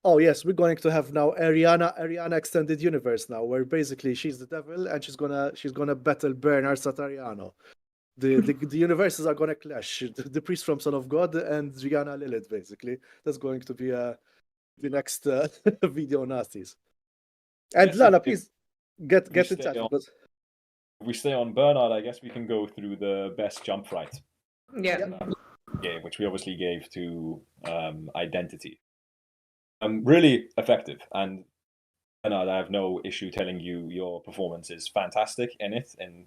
oh yes, we're going to have now Ariana extended universe now, where basically she's the devil and she's gonna battle Bernard Satariano. The universes are gonna clash. The priest from Son of God and Gianna Lilith, basically. That's going to be the next video nasties. And Yes, Lana, please get we in stay touch on- because If we stay on Bernard, I guess we can go through the best jump fright Yeah. game, which we obviously gave to Identity. Really effective, and Bernard, I have no issue telling you your performance is fantastic in it. And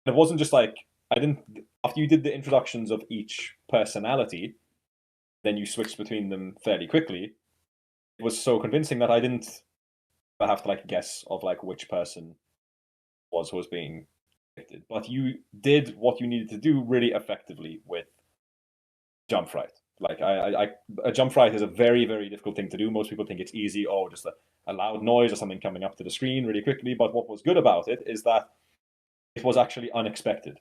it wasn't just like after you did the introductions of each personality, then you switched between them fairly quickly. It was so convincing that I didn't have to guess of which person was being depicted. But you did what you needed to do really effectively with jump fright. A jump fright is a very, very difficult thing to do. Most people think it's easy, just a loud noise or something coming up to the screen really quickly. But what was good about it is that it was actually unexpected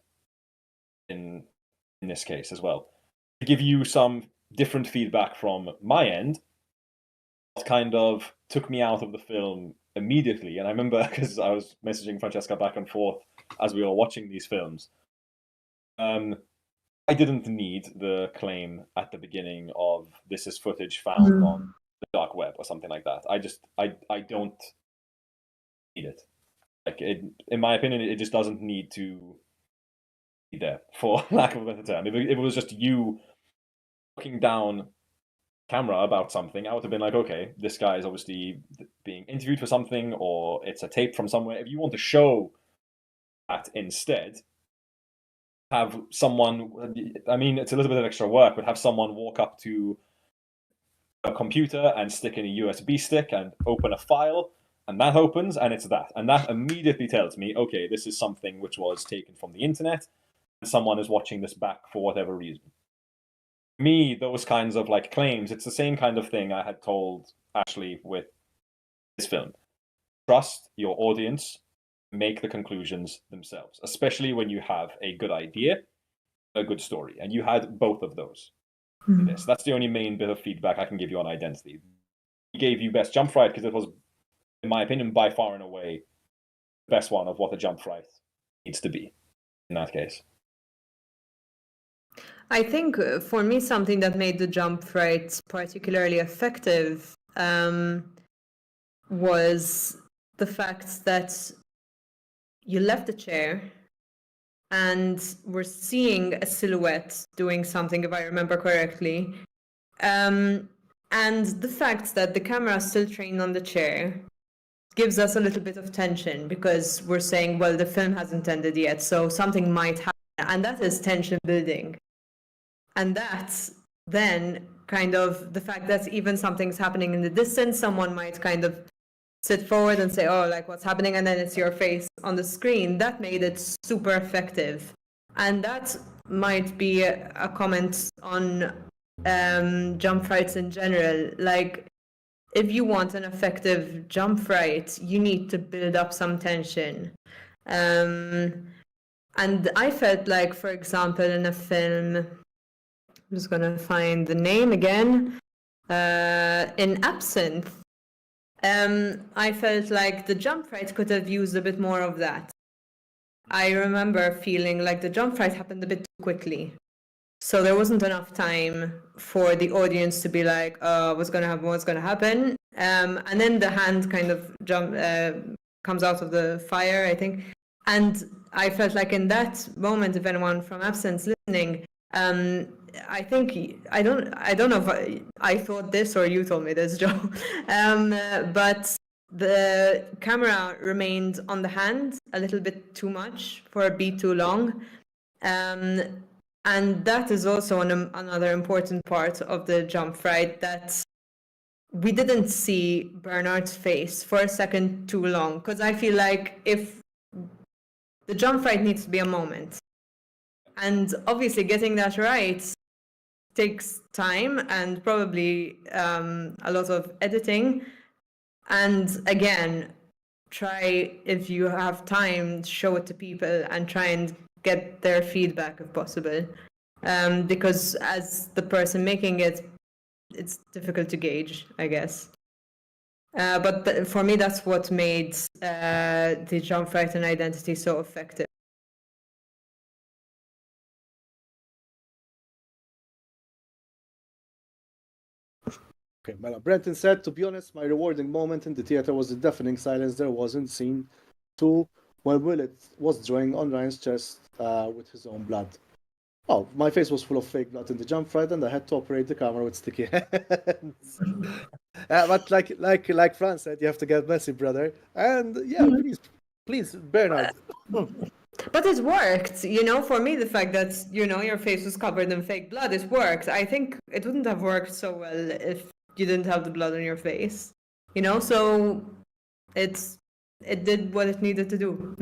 in this case as well. To give you some different feedback from my end, it kind of took me out of the film immediately. And I remember, because I was messaging Francesca back and forth as we were watching these films, I didn't need the claim at the beginning of this is footage found on the dark web or something like that. I don't need it. In my opinion, it just doesn't need to be there, for lack of a better term. If it was just you looking down camera about something, I would have been like, okay, this guy is obviously being interviewed for something, or it's a tape from somewhere. If you want to show that instead, have someone, I mean, it's a little bit of extra work, but have someone walk up to a computer and stick in a USB stick and open a file, and that opens, and it's that. And that immediately tells me, okay, this is something which was taken from the internet, and someone is watching this back for whatever reason. Me, those kinds of claims, it's the same kind of thing I had told Ashley with this film. Trust your audience, make the conclusions themselves, especially when you have a good idea, a good story, and you had both of those. Yes, that's the only main bit of feedback I can give you on Identity. We gave you best jump fright because it was, in my opinion, by far and away the best one of what a jump fright needs to be in that case. I think for me, something that made the jump fright particularly effective was the fact that you left the chair and we're seeing a silhouette doing something, if I remember correctly. And the fact that the camera is still trained on the chair gives us a little bit of tension, because we're saying, well, the film hasn't ended yet, so something might happen. And that is tension building. And that's then kind of the fact that even something's happening in the distance, someone might kind of sit forward and say, oh, what's happening? And then it's your face on the screen. That made it super effective. And that might be a comment on jump frights in general. If you want an effective jump fright, you need to build up some tension. And I felt for example, in a film, I'm just going to find the name again, in Absinthe, I felt like the jump fright could have used a bit more of that. I remember feeling like the jump fright happened a bit too quickly. So there wasn't enough time for the audience to be like, what's going to happen, what's going to happen? And then the hand kind of comes out of the fire, I think. And I felt like in that moment, if anyone from Absence listening, I think, I don't know if I thought this or you told me this, Joe, but the camera remained on the hand a little bit too much for a beat too long. And that is also another important part of the jump fright, that we didn't see Bernard's face for a second too long, because I feel like if the jump fright needs to be a moment. And obviously getting that right takes time and probably a lot of editing. And again, try, if you have time, show it to people and try and get their feedback if possible. Because as the person making it, it's difficult to gauge, I guess. But for me, that's what made the jump frighten identity so effective. Okay, well, Brenton said, to be honest, my rewarding moment in the theater was the deafening silence there was in scene 2 when Willett was drawing on Ryan's chest with his own blood. Oh, my face was full of fake blood in the jump fight, and I had to operate the camera with sticky hands. But like Fran said, you have to get messy, brother. And yeah, please, Bernard. But it worked, you know. For me, the fact that your face was covered in fake blood, it worked. I think it wouldn't have worked so well if you didn't have the blood on your face, you know. So it did what it needed to do.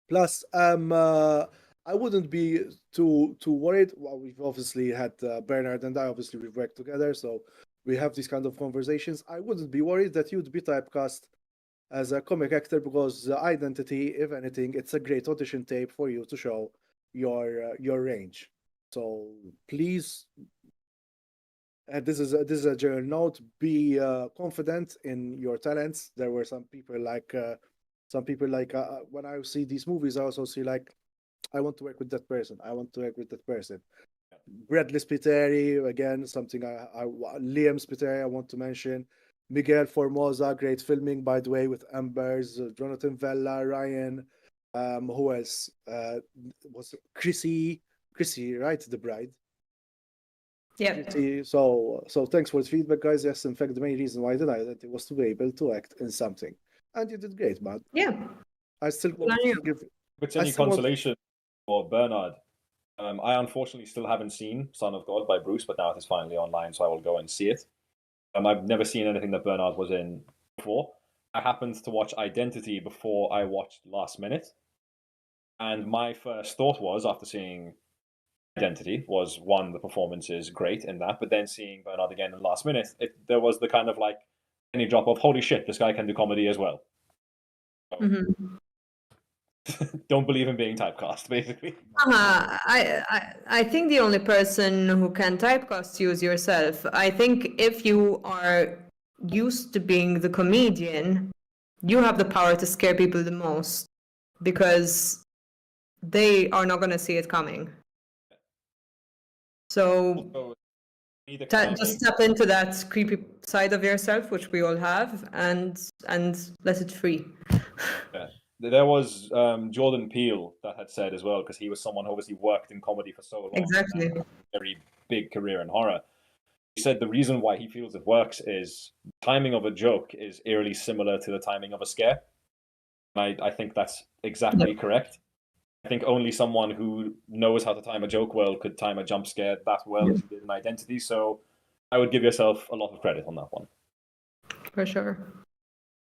Plus, I wouldn't be too worried. Well, we've obviously had Bernard and I. Obviously, we've worked together, so we have these kind of conversations. I wouldn't be worried that you'd be typecast as a comic actor because the identity, if anything, it's a great audition tape for you to show your range. So please, this is a general note. Be confident in your talents. There were some people like when I see these movies, I also see like, I want to work with that person. I want to work with that person. Bradley Spiteri, again, something Liam Spiteri, I want to mention. Miguel Formosa, great filming, by the way, with Ambers, Jonathan Vella, Ryan. Who else? Was Chrissy, right? The bride. Yeah. So thanks for the feedback, guys. Yes, in fact, the main reason why I did it was to be able to act in something. And you did great, man. Yeah. I still want to give... If it's any consolation for Bernard, I unfortunately still haven't seen Son of God by Bruce, but now it is finally online, so I will go and see it. I've never seen anything that Bernard was in before. I happened to watch Identity before I watched Last Minute. And my first thought was, after seeing Identity, was one, the performance is great in that, but then seeing Bernard again in Last Minute, there was the kind of like any drop of, holy shit, this guy can do comedy as well. So, don't believe in being typecast, basically. I think the only person who can typecast you is yourself. I think if you are used to being the comedian, you have the power to scare people the most because they are not going to see it coming. So just step into that creepy side of yourself, which we all have, and let it free. Yeah. There was Jordan Peele that had said as well, because he was someone who obviously worked in comedy for so long. Exactly. A very big career in horror. He said the reason why he feels it works is timing of a joke is eerily similar to the timing of a scare. And I think that's exactly correct. I think only someone who knows how to time a joke well could time a jump scare that well as you did in Identity. So I would give yourself a lot of credit on that one. For sure.